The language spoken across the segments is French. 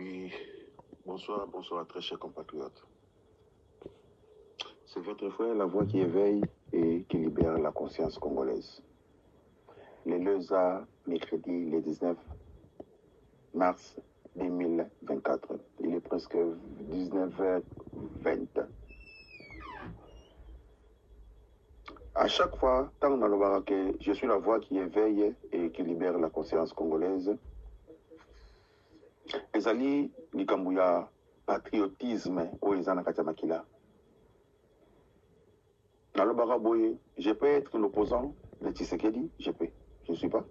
Oui, bonsoir, bonsoir, très chers compatriotes. C'est votre frère, la voix qui éveille et qui libère la conscience congolaise. Le Leuza, mercredi, le 19 mars 2024. Il est presque 19h20. À chaque fois, tant dans le que je suis la voix qui éveille et qui libère la conscience congolaise, ezali likambo ya patriotisme oyo eza na kati ya makila. Nalobaka boye, je peux être l'opposant de Tshisekedi, je peux, je ne suis pas,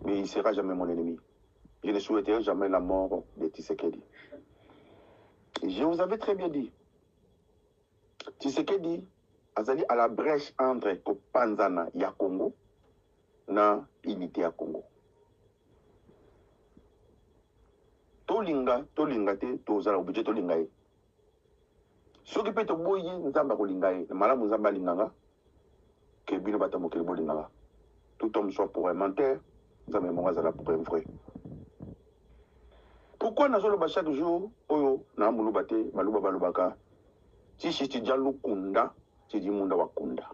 mais il ne sera jamais mon ennemi. Je ne souhaiterai jamais la mort de Tshisekedi. Je vous avais très bien dit, Tshisekedi azali à la brèche entre Kopanzana ya Congo na unité ya Congo. Tolinga te tozala obije tolinga ye. Soki pe toboyi nzamba kolinga ye, malamu nzamba linganga ke bino bata mokili bolinganga. Tout homme soit pour un menteur, nzamba monga zala pour un vrai. Pourquoi nazoloba chaque jour oyo na muluba te baluba balubaka tishi tidjalu kunda tidi munda wa kunda.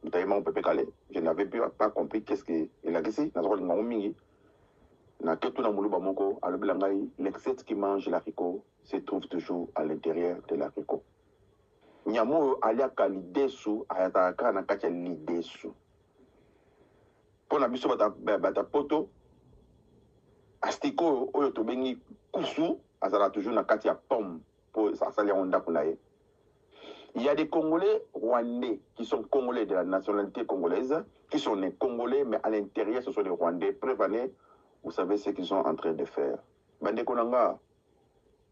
Ntaima pepe kale, je n'avais pas compris qu'est-ce qu'il a dit, nazolinga mingi. Na ketu na muluba moko alobilangai l'excès qui mange l'haricot se trouve toujours à l'intérieur de l'haricot. Nyamo aliaka lidesu ayataka na kati ya lidesu. Pona biso bata poto astiko oyo tobengi kusu azala toujours na kati ya pomme pour ça salia onda kunaye. Il y a des Congolais rwandais qui sont Congolais de la nationalité congolaise, qui sont nés Congolais, mais à l'intérieur, ce sont des Rwandais. Prévenez, vous savez ce qu'ils sont en train de faire. Bande Konanga,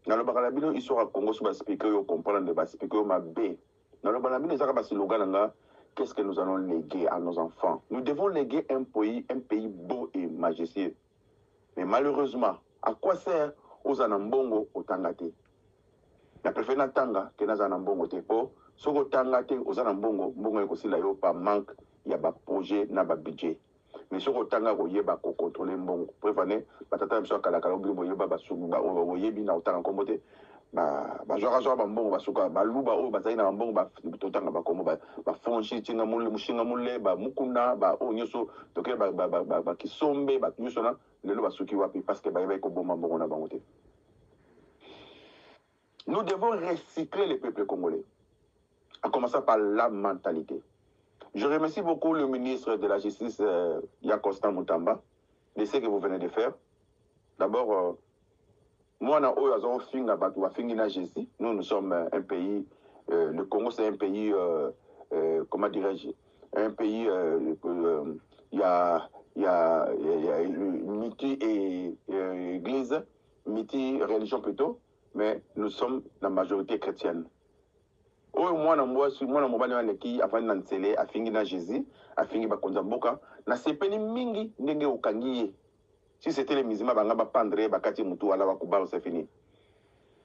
dans le Bakalabino, ils sont à Congo, sur le speaker, ils comprennent le speaker, ma B. Dans le Bakalabino, ils sont à slogan, qu'est-ce que nous allons léguer à nos enfants? Nous devons léguer un pays beau et majestueux. Mais malheureusement, à quoi sert aux Anambongo au Tangate? La préférence tanga que nous avons bongo te po soko tanga te aux anambongo bongo ekosi la yo pa manque ya ba projet na ba budget mais soko tanga ko yeba ko contrôler mbongo préfane batata mso kala kala obi boyeba ba suku ba oyebi na otanga kombote ba joa ba mbongo ba suka ba luba o ba zaina mbongo ba totanga ba kombo ba fonchi tinga mule mushinga mule ba mukuna ba o nyoso toke ba kisombe ba nyoso na lelo ba suki wapi parce que ba yeba ko bomba mbongo na bango te. Nous devons recycler les peuples congolais, en commençant par la mentalité. Je remercie beaucoup le ministre de la Justice, Yakostan Moutamba, de ce que vous venez de faire. D'abord, moi, nous sommes un pays, le Congo c'est un pays, comment dirais-je, un pays, il y a multi-église, multi-religion plutôt, mais nous sommes la majorité chrétienne. Moi, qui a fait un afingi na Jésus, afingi bakonza mboka, na sepeni mingi ndenge okangiye. Si c'était les musulmans, banga pendre, bakati mutu ala wakubaro, c'est fini.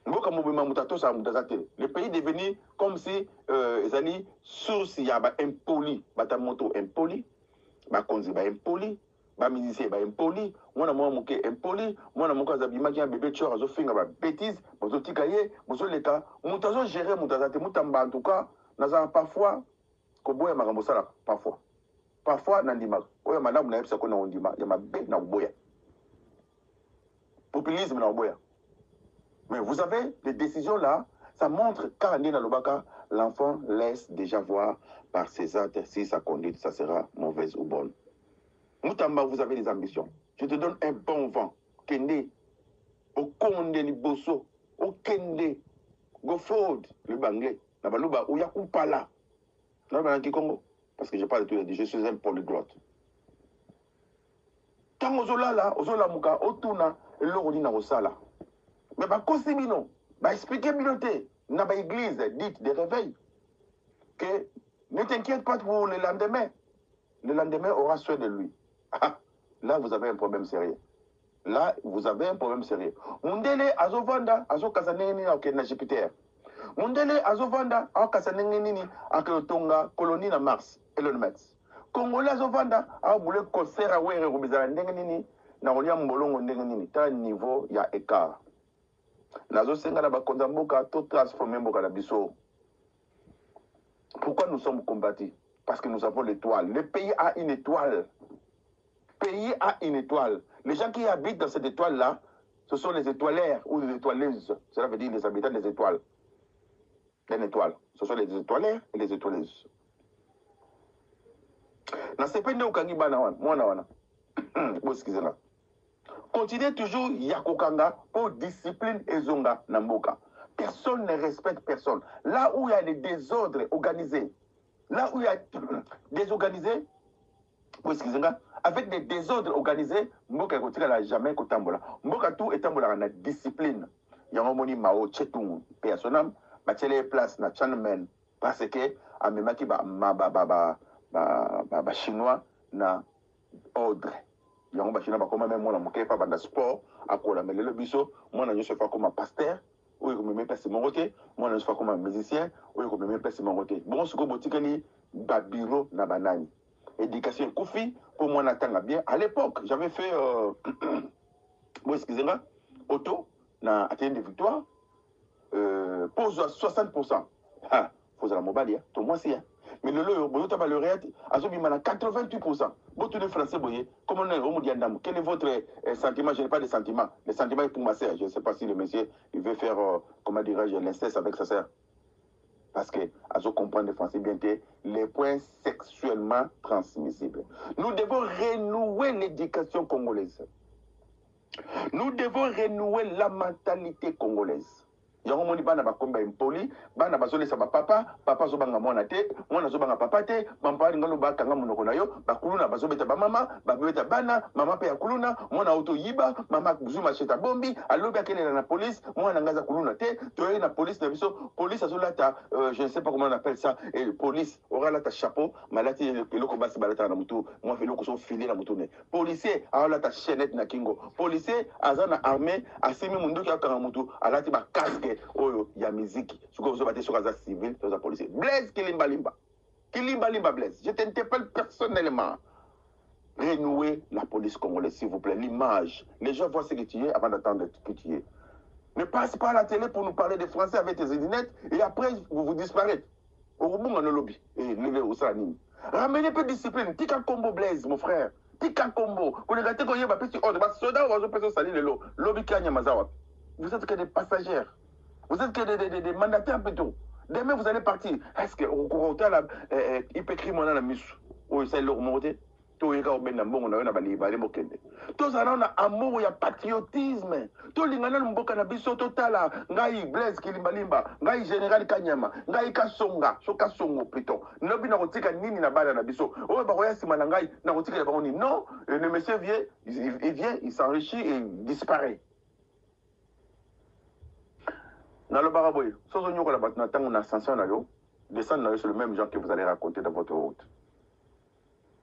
Mboka mobima mutato sa mutazate. Le pays est devenu comme si ezali source ya ba impoli, batamoto impoli, bakonzi ba impoli. Ba musicien ba impoli, mwana mwa muke impoli, mwana muka zabima ki bébé chora zo finga ba bêtise, bozo tikaye, bozo leka, mutazo gérer mutazate mutamba en tout cas, naza parfois ko boya makambo sala parfois. Parfois nandima, oya madame na yebisa ko na ondima, ya mabe na boya. Populisme na boya. Mais vous avez des décisions là, ça montre quand on est dans le baka, l'enfant laisse déjà voir par ses actes si sa conduite ça sera mauvaise ou bonne. Moutamba, vous avez des ambitions. Je te donne un bon vent. Kende, Okonde Liboso, Okende, Go forward, le banglais. Nabaluba, Oyakoupala. Nabalanki Congo. Parce que je parle de tous les deux, je suis un polyglotte. Tant Ozola là, Ozola Mouka, Otuna, Lorina Osala. Mais bah, Kosimino, bah, expliquez Minoté, n'a pas église, dite de réveil. Que ne t'inquiète pas pour le lendemain. Le lendemain aura soin de lui. Ah, là, vous avez un problème sérieux. Là, vous avez un problème sérieux. Mundele azovanda azokazaneni na Jupiter. Mundele azovanda akasaneni akotonga colonie na Mars, Elon Musk. Congolais azovanda abule concert awere kubizala ndenge nini na olia mbolongo ndenge nini ta niveau ya écart. Nazo senga na bakonza mboka to transformer mboka na biso. Pourquoi nous sommes combattus? Parce que nous avons l'étoile. Le pays a une étoile. Le pays a une étoile. Les gens qui habitent dans cette étoile-là, ce sont les étoileurs ou les étoileuses. Cela veut dire les habitants des étoiles. Une étoile. Ce sont les étoileurs et les étoileuses. Na sepende ukangi bana wana, mwana wana. Excusez-moi. Continuez toujours yakokanga pour discipline ezonga na mboka. Personne ne respecte personne. Là où il y a des désordres organisés, là où il y a désorganisés, excusez-moi, avec des désordres organisés, mboka ekotika la jamais kotambola. Mboka tout etambola na discipline. Yango moni Mao Tse-tung, personne bachele place na Tiananmen parce que amemaki ba chinois na ordre. Yango ba chinois ba koma même mona moke pa banda sport akola melelo biso mona nyoso fa comme pasteur ou ko meme pese mon côté mona nyoso fa comme musicien ou ko meme pese mon côté. Bon ce ko botikani ba bureau na banani. Éducation Koufi pour moi n'attendre bien. À l'époque, j'avais fait bon excusez-moi, auto na atteint de victoire pose à 60%. Ah, faut la mobile tout moi c'est. Mais le boyo taba le réel azobima na 88%. Botu de français boyé, comment on est au mondial. Quel est votre sentiment? Je n'ai pas de sentiment. Le sentiment est pour ma sœur. Je ne sais pas si le monsieur il veut faire comment dirais-je l'inceste avec sa sœur. Parce que, à ce comprendre le français bien, les points sexuellement transmissibles. Nous devons renouer l'éducation congolaise. Nous devons renouer la mentalité congolaise. Yango moni bana bakomba impoli, bana bazole sa papa, papa zo banga mwana te, mwana zo banga papa te, papa ngalo bakanga monoko na yo, bakuluna bazobeta ba mama, babeta bana, mama pe akuluna, mwana auto yiba, mama kuzuma cheta bombi, alobi akele na police, mwana ngaza kuluna te, toye na police na biso, police azolata je ne sais pas comment on appelle ça, et police aura la ta chapeau, malati le combat se balata na mutu, moi fait le ko so filer na mutu ne. Policier a la ta chaînette na kingo. Policier azana armée, asimi mundu ki akanga mutu, alati ba casque oyo ya miziki suko zo bate sokaza civil toza policier Blaise Kilimba Limba Blaise, je t'interpelle personnellement, renouer la police congolaise s'il vous plaît, l'image, les gens voient ce que tu es avant d'attendre que tu es. Ne passe pas à la télé pour nous parler des Français avec tes édinettes et après vous disparaîtes au bout de lobby et lever au salanine. Ramenez un peu de discipline. Tika Combo Blaise mon frère, Tika Combo vous ne gâtez qu'on y a petit ordre soda ou oiseau salir le lobby Kanya Mazawa. Vous êtes que des passagers. Vous êtes que des mandataires plutôt. Demain, vous allez partir. Est-ce que au cours de il peut écrire mon nom à la mise ou il s'est le remonter? Tout est au ben bon, on a un balai mokende. Tout ça, on a amour, il y a patriotisme. Tout le monde a un biso total. Ngai Blaise Kilimba Limba, ngai Général Kanyama, ngai Kasonga, Sokasongo plutôt. Nobi na rotika nini na bala na biso. Oh, bah, ouais, si malangai, na rotika la baroni. Non, le monsieur vient, il s'enrichit et il disparaît. Dans le baraboy, sans oignon que la bâtiment on a ascension na yo, descendre sur le même genre que vous allez raconter dans votre route.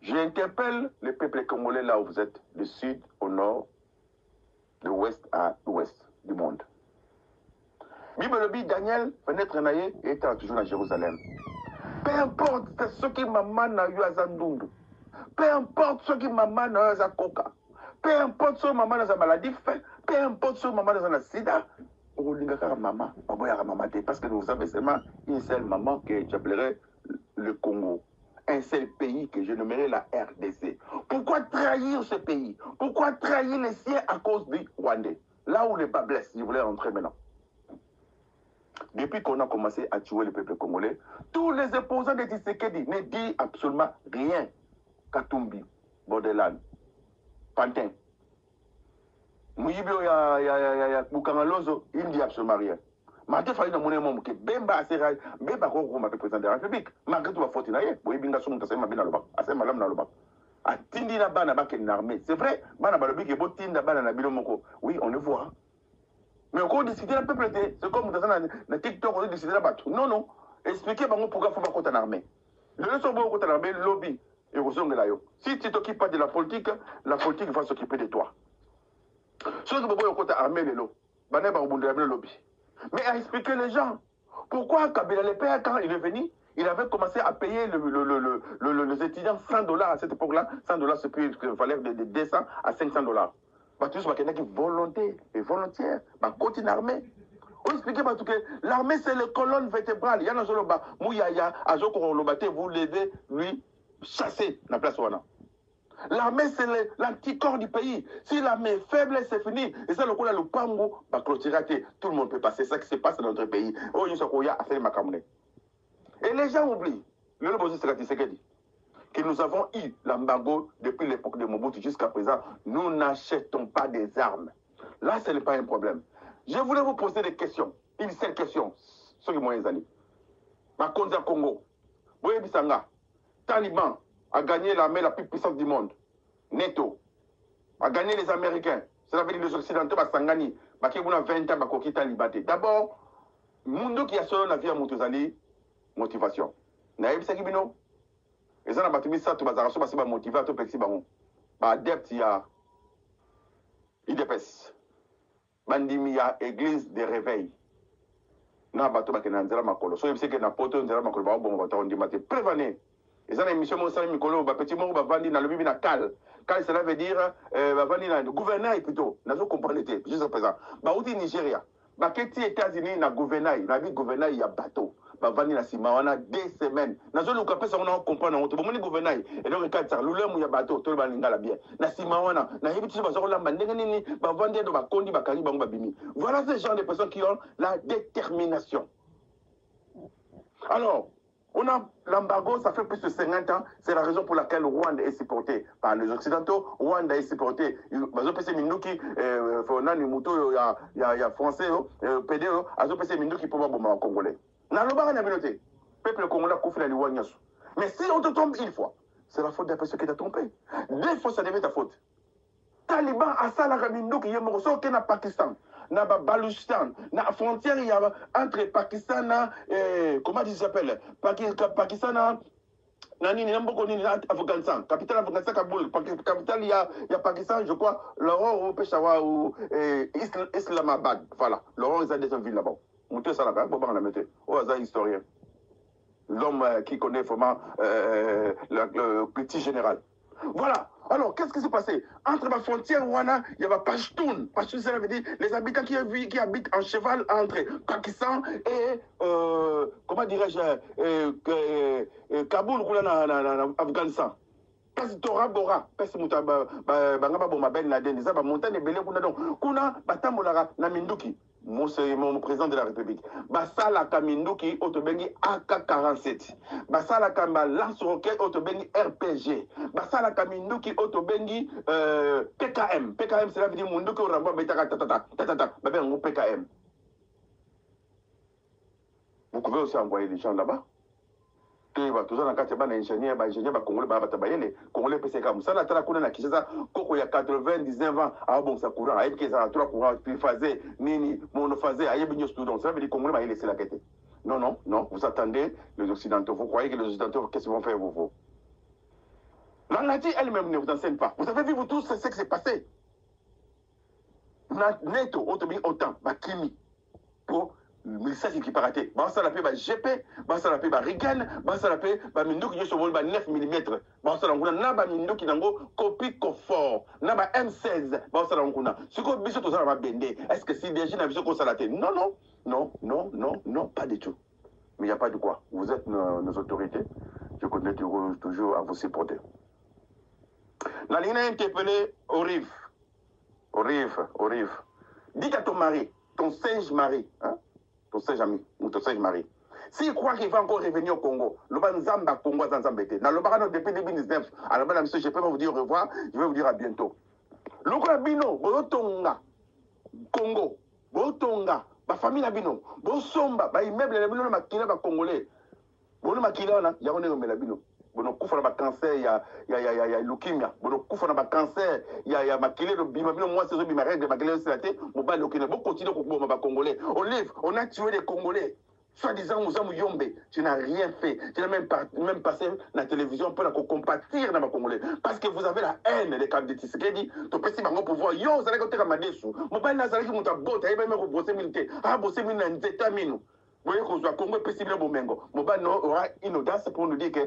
J'interpelle le peuple congolais là où vous êtes, du sud au nord, de l'ouest à l'ouest du monde. Bible le Daniel, fenêtre naïe, était toujours à Jérusalem. Peu importe ce qui maman na yo azandundu, peu importe ce qui maman na yo azakoka, peu importe ce qui maman na za maladie fait, peu importe ce qui maman na za sida. Maman, parce que nous avons seulement une seule maman que j'appellerais le Congo. Un seul pays que je nommerais la RDC. Pourquoi trahir ce pays? Pourquoi trahir les siens à cause du Rwandais? Là où les bas blessent, je voulais rentrer maintenant. Depuis qu'on a commencé à tuer le peuple congolais, tous les opposants de Tshisekedi ne disent absolument rien. Katumbi, Bordelan, Pantin. Mouyibio ya Bukangalozo, il ne dit absolument rien. Malgré tout, il y a un moment que Bemba Bemba Koko président de la République. Malgré tout, il faut que Boyibinga Soum Tassema Bina Loba, Asema Lam Naloba. A Tindina Bana Bak une armée. C'est vrai, Bana Balobi qui est beau Tinda Bana Nabilo Moko. Oui, on le voit. Mais on peut décider la peuple, c'est comme dans un TikTok, on peut décider la battre. Non, non. Expliquez pourquoi il faut pas contre l'armée. Le leçon pour contre l'armée, le lobby. Et vous sommes là. Si tu t'occupes pas de la politique va s'occuper de toi. Ceux qui ont côté armé, les lots, le lobby. Mais à expliquer les gens, pourquoi Kabila le père, quand il est venu, il avait commencé à payer les étudiants $100 à cette époque-là. $100, c'est plus que valeur de 200 à $500. Bah, tout ce qui est volonté et volontaire, bah, continue armé. On expliquait parce que l'armée, c'est les colonnes vertébrales. Il y a un Zoloba, Mouyaya, Azoko Lobate, vous levez, lui, chasser la place Wana. L'armée, c'est l'anticorps du pays. Si l'armée est faible, c'est fini. Et ça, le coup, là, le pango, va clôturer. Tout le monde peut passer. C'est ça qui se passe dans notre pays. Oh, il y a affaire Makamune. Et les gens oublient, le Lobosi Sekedi, que nous avons eu l'embargo depuis l'époque de Mobutu jusqu'à présent. Nous n'achetons pas des armes. Là, ce n'est pas un problème. Je voulais vous poser des questions. Une seule question. Ceux qui m'ont aidé. Makonza Congo. Boye Bissanga. Taliban a gagné l'armée la plus puissante du monde. NATO a gagné les Américains. Cela veut dire les Occidentaux, Sangani, qui ont 20 ans, Bakoki Talibate. D'abord, Mundo qui a son avis à Moutozali, motivation. Naïb Sakibino. Et ça, on a battu ça, tout le monde a motivé, tout le monde a adepte, il y a IDPS. Bandimi, il y a église de réveil. Na bato ba kenanzela makolo. So yebise ke na poto nzela makolo ba bon ba ta on dimate prévenez. Et ça, l'émission, mon salut, Mikolo, petit mot, va vendre dans le bibi na cal. Cal, cela veut dire, va vendre dans le gouvernail plutôt. N'a pas compris, juste à présent. Bah, où Nigeria. Bah, qu'est-ce États-Unis, na gouvernail. Na vie gouvernail, il y a bateau. Bah, vendre na sima, on a 2 semaines. N'a pas compris, on a compris, on a compris, gouvernail. Et donc, quand ça, l'oulem, il y a bateau, tout le monde a la bière. Na sima, on a. Na yébiti, bah, on a mandéganini, bah, vendre dans ma condi, bah, kari, bah, bimi. Voilà ce genre de personnes qui ont la détermination. Alors, on a l'embargo, ça fait plus de 50 ans. C'est la raison pour laquelle le Rwanda est supporté par les Occidentaux. Rwanda est supporté. Azopese Minduki, Fonani Muto, il y a Français, PDO, Azopese Minduki pour le Congolais. Dans le bar, on a noté. Peuple congolais a confié la Liwanyasu. Mais si on te tombe une fois, c'est la faute de la personne qui t'a trompé. 2 fois, ça devient ta faute. Taliban a ça la Minduki, il y a un Pakistan. Na Baluchistan, na frontière il y a entre Pakistan et comment il s'appelle Pakistan nani Afghanistan, capitale Afghanistan Kaboul, capitale il y a Pakistan je crois l'Aurore au Peshawar ou Islamabad, voilà l'Aurore ils ont des villes là-bas. Monter ça là-bas, bon on la mettait. Oh ça historien. L'homme qui connaît vraiment le petit général. Voilà. Alors, qu'est-ce qui s'est passé? Entre la frontière Rwanda, il y avait Pashtun. Pashtun, ça veut dire les habitants qui habitent en cheval entre Pakistan et, comment dirais-je, Kaboul, Afghanistan. Kasi Tora Bora, kasi muta bangaba bomba Ben Laden, ça va montagne belé kuna donc kuna batambolara na Minduki. Mon président de la République. Basala Kaminduki Otobengi AK-47. Basala Kamba lance-roquette Otobengi RPG. Basala Kaminduki Otobengi PKM. PKM, cela veut dire Munduki Oramba Betaka Tatata. Babé PKM. Vous pouvez aussi envoyer des gens là-bas. Tout ça, dans les ingénieurs, Congolais, Congolais, PC comme ça, la Kuna na Kishasa, Koko, il y a 99 ans, ah bon, ça courant, aïe, qu'ils ont 3 courants, triphasé, nini, monophasé, aïe, bien student, ça veut dire Congolais, il laisser la quête. Non, non, non, vous attendez les Occidentaux, vous croyez que les Occidentaux, qu'est-ce qu'ils vont faire, vous? La Nati elle-même ne vous enseigne pas. Vous avez vu, vous tous, c'est ce qui s'est passé. Neto, autant, Bakimi, pour le message qui peut rater. Ça la paix, GP, ça la paix, Rigan, ça la paix, Mindouk, il y a sur 9 mm. Ça la paix, Naba Mindouk, il y a copie confort. Naba M16, ça la paix. Ce qu'on dit, c'est que ça va bender. Est-ce que si déjà, n'a vu ce qu'on s'est non, non, non, non, non, non, pas du tout. Mais il n'y a pas de quoi. Vous êtes nos autorités. Je continue toujours à vous supporter. La ligne a interpellé au RIF. Au RIF. Dites à ton mari, ton singe mari, hein? Ton singe ami, ou ton singe mari. S'il croit qu'il va encore revenir au Congo, le Banzamba Congo Zanzambete. Dans le Barano depuis 2019, alors madame, je ne peux pas vous dire au revoir, je vais vous dire à bientôt. Le Bino, Botonga, Congo, Botonga, ma famille la Bino, Bosomba, ma immeuble, la Bino, ma Kina, ma Congolais. Bon, ma Kina, il y a un la Bino. Bon, couffre na cancer, il y a leukemia. Bon, couffre na cancer, il y a maquillé le bima. Moi, c'est le règle de maquillé le sénaté. Mon bas leukemia. Bon, continue pour les Congolais. Au livre, on a tué les Congolais. Soi-disant, nous sommes Yombe. Tu n'as rien fait. Tu n'as même passé la télévision pour la compatir dans ma Congolais. Parce que vous avez la haine des câbles de Tshisekedi. Tu peux pas pouvoir. Yo, ça va être comme Madesu. Mon bas, ça va être comme ta botte. Il va même bosser militaire. Ah, bosser militaire, c'est terminé. Vous voyez qu'on soit Congo possible au Mengo. Moban aura une audace pour nous dire que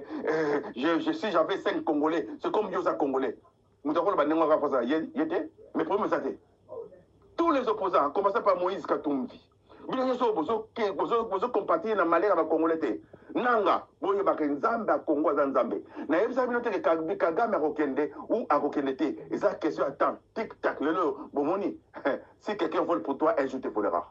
si j'avais 5 Congolais, c'est comme Yosa Congolais. Nous avons le bandeau à faire ça. Mais pour me ça, tous les opposants, commençant par Moïse Katumbi, bino nyonso bozo compatir na malheur ya Congolais te nanga boyebaka nzambe ya Congo aza nzambe nayebisa bino te Kagame akokende ou akokende te eza question ya temps tic tac lelo bomoni si quelqu'un vole pour toi un jour te volera.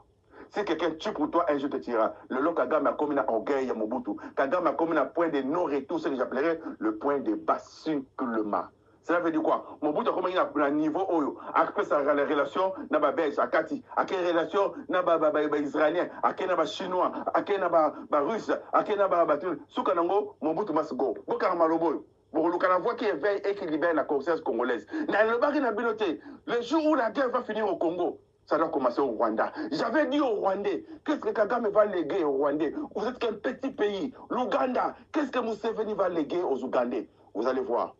Si quelqu'un tue pour toi, un jour te tuera. Le lot Kagame a commis un orgueil à Mobutu. Kagame a commis un point de non-retour, ce que j'appellerais le point de basculement. Cela veut dire quoi? Mobutu a commis un niveau où, après sa relation, n'a pas belge, à Kati, à quelle relation, n'a pas israélien, à quel n'a pas chinois, à quel n'a pas russe, à quel n'a pas tout. Soukanango, Mobutu must go. Bokarmalobo. Pour la voix qui éveille et qui libère la conscience congolaise. Le jour où la guerre va finir au Congo, ça doit commencer au Rwanda. J'avais dit aux Rwandais, qu'est-ce que Kagame va léguer aux Rwandais? Vous êtes qu'un petit pays. L'Ouganda, qu'est-ce que Museveni va léguer aux Ougandais? Vous allez voir.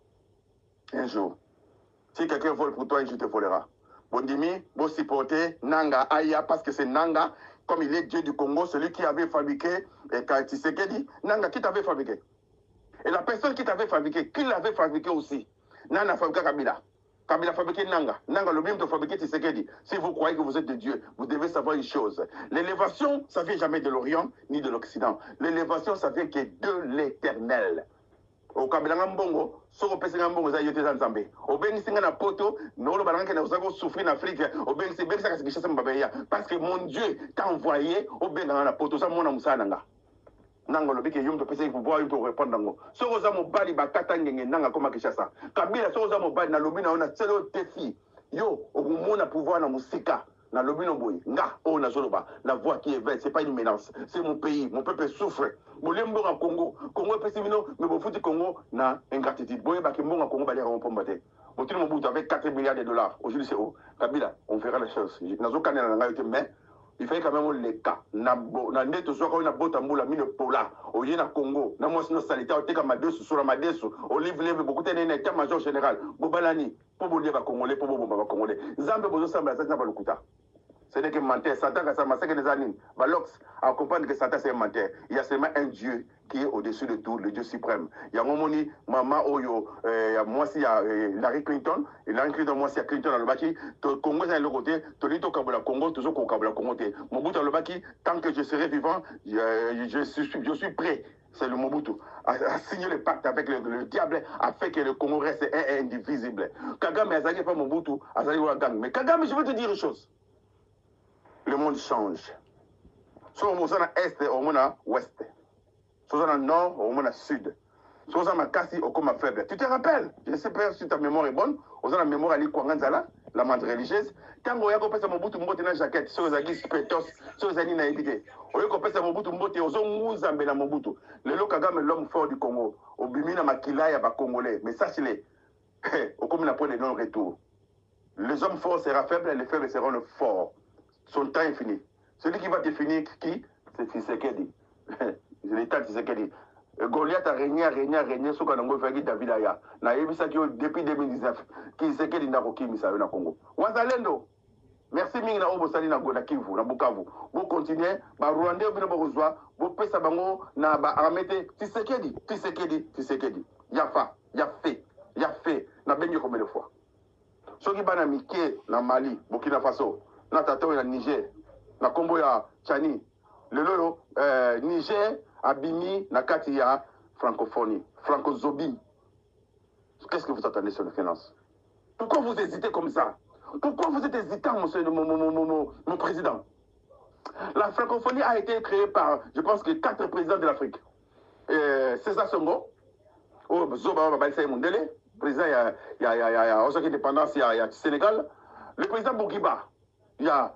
Un jour. Si quelqu'un vole pour toi, un jour te volera. Bondimi, vous supportez Nanga Aya, parce que c'est Nanga, comme il est Dieu du Congo, celui qui avait fabriqué, et quand Tshisekedi, Nanga, qui t'avait fabriqué? Et la personne qui t'avait fabriqué, qui l'avait fabriqué aussi? Nana fabriqué Kabila. Kabila fabriqué Nanga. Nanga, le même de fabriquer Tshisekedi. Si vous croyez que vous êtes de Dieu, vous devez savoir une chose. L'élévation, ça vient jamais de l'Orient ni de l'Occident. L'élévation, ça vient que de l'Éternel. Au Kabila Ngambongo, soko pesi Ngambongo za yote zanzambe. Au bengi singa na poto, nolo balanga na uzako souffrir en Afrique. Au bengi se bengi sa kasikisha mbabeya. Parce que mon Dieu t'a envoyé au bengi na poto sa mona musananga. Nanga lobi ke yum to pesa pouvoir yum to répondre nango soko za mobali bakata ngenge nanga koma Kinshasa Kabila soko za mobali na lobi na ona selo défi yo okumona pouvoir na musika na lobi no boy nga o na zoloba la voix qui éveille c'est pas une menace c'est mon pays mon peuple souffre bolembo na Congo pesi bino mais bofuti Congo na ingratitude boye ba mbonga Congo bali ka mpomba te Otino Mobutu avec 4 milliards de dollars aujourd'hui c'est où Kabila on verra les choses nazo kanela na ngayo mais il fait quand même les cas. Na neto soit quand on a botamboula mine pola. Au yé na Congo. Na moi sinon sanitaire. On teka madesu sur la madesu. Au livre lève beaucoup de n'état état-major général. Bobalani. Pour bolir va congolais. Pour bolir va congolais. Zambe bozo samba ça n'a pas le kuta. Ce n'est que menteur. Satan quand ça massacre que les animes. Balox à comprendre que Satan c'est un menteur. Il y a seulement un Dieu qui est au-dessus de tout, le Dieu suprême. Il y a Momoni, Maman Oyo, moi si il y a Larry Clinton, et Larry Clinton, moi si il y a Clinton dans le baki, le Congo c'est de l'autre côté, Tonito Kabula Congo, toujours Kabula Congo. Mobutu dans le baki, tant que je serai vivant, je suis prêt. C'est le Mobutu à signer le pacte avec le diable afin que le Congo reste indivisible. Kagame Azali pas Mobutu, Azali Ouagang. Mais Kagame, je veux te dire une chose. Le monde change. Soit on est à est, on est à ouest. Soit on est à nord, on est à sud. Soit on est à Kassi, on est à faible. Tu te rappelles, je ne sais pas si ta mémoire est bonne, on a la mémoire à l'Ikwanganzala, la menthe religieuse. Quand on a compris ça, Mobutu Mbote na jaquette, sur les aguis pétos, sur les anis naïbité. On a compris ça, Mobutu Mbote, aux Onguzambe na Mobutu. Le Lokagame, l'homme fort du Congo, au Bimina Makila, ya ba Congolais. Mais sachez-le, au comme la point de non-retour. Les hommes forts seront faibles et les faibles seront le fort. Son temps est fini. Celui qui va définir qui, c'est Tshisekedi. C'est l'état de Tshisekedi. Goliath a régné, ce qu'on a fait David Aya. Depuis 2019, Tshisekedi n'a pas mis ça au Congo. Wazalendo, merci Ming na Obosali na Kivu, na Bukavu. Vous continuez, bah Rwandais, vous avez vous payez ça bango, na ba armete, Tshisekedi. Ya fait, na benyo combien de fois. Ceux qui bana Miké, na Mali, Burkina Faso, na Tato na Niger, na Kombo ya Tchani, le lolo, Niger, Abimi, na kati ya francophonie, francozobi. Qu'est-ce que vous attendez sur les finances? Pourquoi vous hésitez comme ça? Pourquoi vous êtes hésitant, monsieur mon président? La francophonie a été créée par, je pense que 4 présidents de l'Afrique. César Songo, Zoba Baïsaï Mundele, président, il y a indépendance, il y a Sénégal. Le président Bourguiba, il y a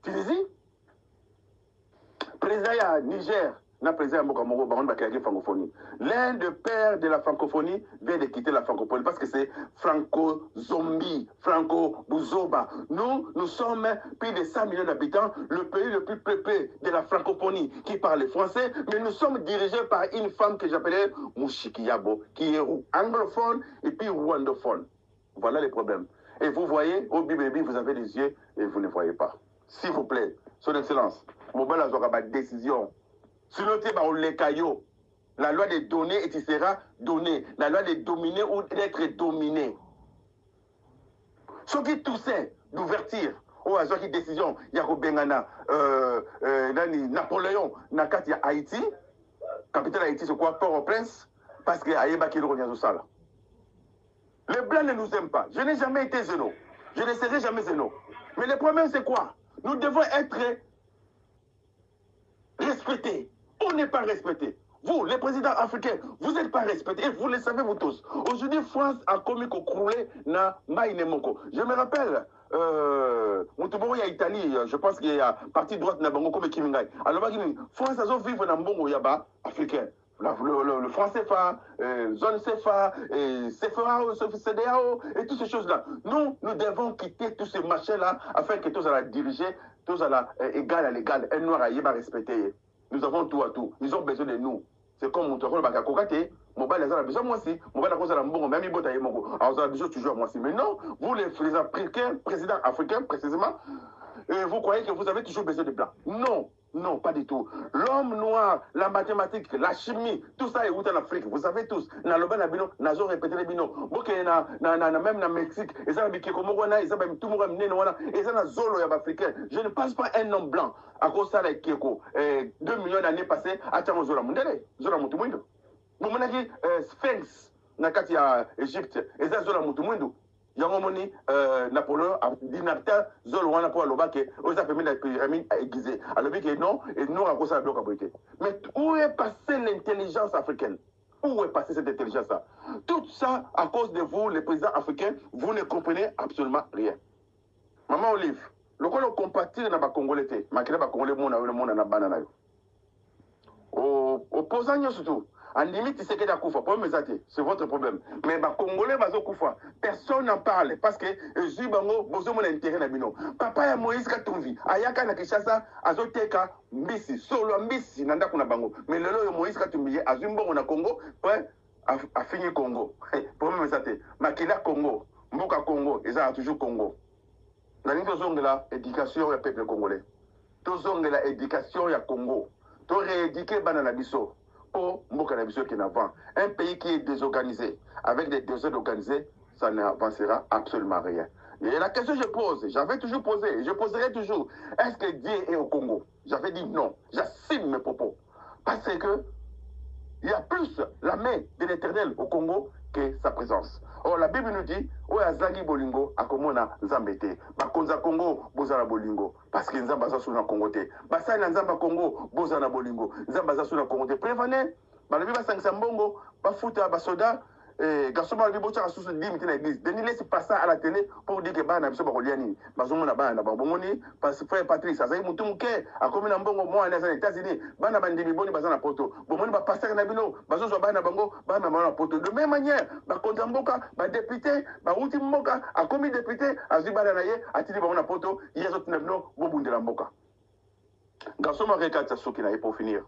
Tunisie. Président, il y a Niger. L'un des pères de la francophonie vient de quitter la francophonie parce que c'est franco-zombie, franco-bouzoba. Nous sommes plus de 100 millions d'habitants, le pays le plus peuplé de la francophonie qui parle français, mais nous sommes dirigés par une femme que j'appelais Mouchikiyabo, qui est anglophone et puis rwandophone. Voilà les problèmes. Et vous voyez, au Bibi, vous avez des yeux et vous ne voyez pas. S'il vous plaît, son excellence, Mobala Zoraba, décision. Sinon, la loi de donner et tu seras donné. La loi de dominer ou d'être dominé. Ce qui toussait d'ouverture, oyo azwaki décision ya kobengana nani Napoléon na kati ya Haïti, capitale Haïti c'est quoi, Port-au-Prince, parce que ayebaki eloko nini azosala. Les Blancs ne nous aiment pas. Je n'ai jamais été zéno. Je ne serai jamais zéno. Mais le problème c'est quoi? Nous devons être respectés. On n'est pas respecté. Vous, les présidents africains, vous n'êtes pas respectés. Et vous le savez, vous tous. Aujourd'hui, France a commis qu'on croulait na Maïnemoko. Je me rappelle, Moutoubouro, il y a Italie, je pense qu'il y a parti droite na Bango comme Kimingai. Alors, France a vivre dans Bongo Yaba africain. Le franc CFA, zone CFA, CFA, CDAO, et toutes ces choses-là. Nous devons quitter tous ces machins-là afin que tous à la diriger, tous à la égal à l'égal. Un noir à y respecter. Nous avons tout à tout. Ils ont besoin de nous. C'est comme mon tour, baka kokate, mon bal a besoin moi aussi, mon bal a cause à la mbongo, même bota y mongo. Alors vous avez besoin toujours moi aussi. Mais non, vous les présidents africains précisément, vous croyez que vous avez toujours besoin de blancs. Non, non, pas du tout. L'homme noir, la mathématique, la chimie, tout ça est où en Afrique. Vous savez tous. Dans le bano, nazo répété les bino. Boke même na Mexique, et ça biki comme wana, et ça même tout le monde wana, et ça na zolo ya africain. Je ne pense pas un homme blanc à cause ça les Keko. 2 millions d'années passées, à Tchamo Zola Mundele, Zola Mutumwindo. Vous m'avez dit Sphinx, na kati ya Égypte, et ça Zola Mutumwindo. Yango moni Napoléon a dinapta zolo wana pour lobake aux affaires de la pyramide aiguisée. Alors que non et non à cause de la bloc abrité. Mais où est passée l'intelligence africaine? Où est passée cette intelligence là? Tout ça à cause de vous les présidents africains, vous ne comprenez absolument rien. Maman Olive, le qu'on compatir na ba congolais té, makina ba congolais mona le mona na banana yo. Opposant surtout. En limite, c'est que Koufa, c'est votre problème. Mais les Congolais, personne n'en parle parce que Zubango, bozo mon intérêt na bino. Papa ya Moïse Katumbi, ayaka na Kishasa, azoteka mbisi, solo mbisi nanda kuna bango. Mais le lo Moïse Katumbi, azumbo na Congo, a fini Congo. Problème c'est ça. Makila Congo, Mboka Congo, et ça a toujours Congo. La ligne de zone de la éducation du peuple congolais. Tout zone de la éducation du Congo. Tout rééduquer banana biso. Un pays qui est désorganisé, avec des désordres organisés, ça n'avancera absolument rien. Et la question que je pose, j'avais toujours posé, et je poserai toujours, est-ce que Dieu est au Congo? J'avais dit non, j'assume mes propos. Parce que il y a plus la main de l'Éternel au Congo que sa présence. Or, la Bible nous dit, oh, Azali Bolingo, Akomona Zambete, Bakonza Congo, Bozana Bolingo, parce que Nzamba Suna Congo te. Basana Nzamba Congo, Bozana Bolingo, Nzamba Suna Congo te. Prévenez, Balabi Basangsa Mbongo, Bafuta, Basoda, garçon Balabi Bocha, sous le limite de l'église. Denis laisse passer à la télé pour dire que Bana Biso Bakoliani, Bazomona Bana, Babomoni, parce que frère Patrice, Azaï Moutoumke, a commis un Mbongo, moi, aux États-Unis, Bana Bandimi Boni, Bazana Poto, Bomoni va passer à Nabino, Bazo Bana Bango, Bana Mana Poto. De même manière, Bakonzamboka, député, Baouti Mboka, a commis député, a Zibana Naye, a Tili Bana Poto, Yezo Tinabno, Bobundela Mboka. Garçon Maréka Tsasukina, pour finir.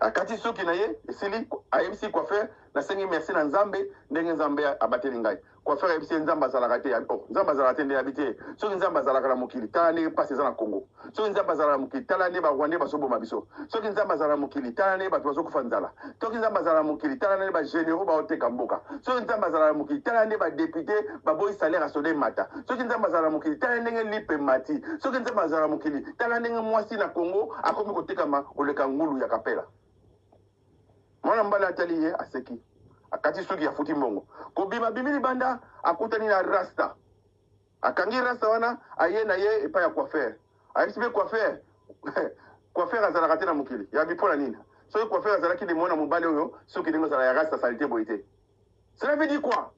A kati soki na ye esili ayebisi coiffeur na sengi merci na nzambe ndenge nzambe abateli ngai coiffeur ayebisi nzambe azalaka te nzambe azalaka te nde abite soki nzambe azalaka na mokili tala ndenge mpasi eza na Congo soki nzambe azalaka na mokili tala nde barwandais bazoboma biso soki nzambe azalaka na mokili tala nde bato bazokufa nzala soki nzambe azalaka na mokili tala nde bagénéraux baoteka mboka soki nzambe azalaka na mokili tala nde badepute baboyi salaire asode mata soki nzambe azalaka na mokili tala ndenge lipe mati soki nzambe azalaka na mokili tala ndenge mwasi na Congo akomi kotekama koleka ngulu ya kapela. Mwana mbala atali ye aseki akati suki ya futi mbongo kobima bimili banda akutani na rasta akangi rasta wana aye na ye epa ya coiffeur ayesibe coiffeur coiffeur azalaka te na mokili ya bipola nini soki coiffeur azalaki de mwana mobali oyo soki ndenge azala ya rasta salité boye te. Cela veut dire quoi?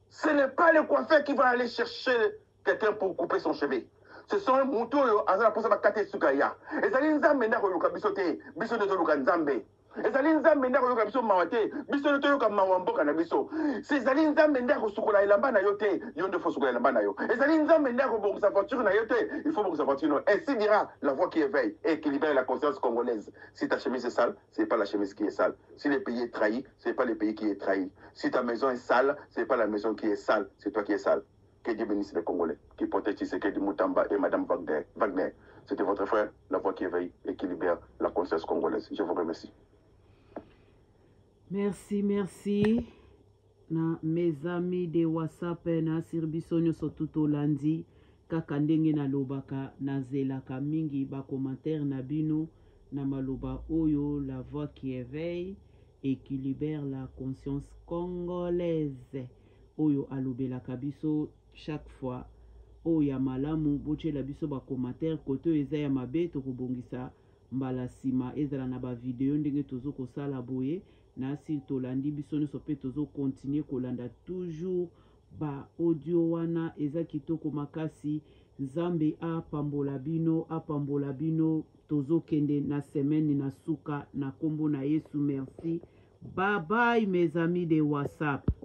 Ce n'est pas le coiffeur qui va aller chercher quelqu'un pour couper son cheveu. Ce sont mutu oyo azala posa bakate suka ya ezali nzambe ndako yoka biso te biso de toluka nzambe. Ezali nzambe ndako yoka biso mawa te biso ne toyoka mawa mboka na biso. Ezali nzambe ndako sukola elamba na yo te yo nde fo sukola elamba na yo. Ezali nzambe ndako bongisa voiture na yo te il faut bongisa voiture. Ainsi dira la voix qui éveille et qui libère la conscience congolaise. Si ta chemise est sale, c'est pas la chemise qui est sale. Si le pays est trahi, c'est pas le pays qui est trahi. Si ta maison est sale, c'est pas la maison qui est sale, c'est toi qui es sale. Que Dieu bénisse les Congolais qui protègent Tshisekedi Moutamba et Madame Wagner. C'était votre frère, la voix qui éveille et qui libère la conscience congolaise. Je vous remercie. Merci, merci. Na mes amis de WhatsApp na Sirbisonyo Sotuto Landi. kaka ndenge nalobaka nazelaka mingi ba commentaire na bino na maloba oyo la voix qui éveille et qui libère la conscience congolaise oyo alobelaka biso chaque fois oyo ya malamu botiela biso ba commentaire kote oyo eza ya mabe tokobongisa mbala nsima ezala na bavideo ndenge tozokosala boye nasi tolandi biso nyonso mpe tozokontinue kolanda toujours ba audio wana eza kitoko makasi. Nzambe apambola bino tozokende na semaine na suka na kombo na Yesu. Merci. Bye bye mes amis de WhatsApp.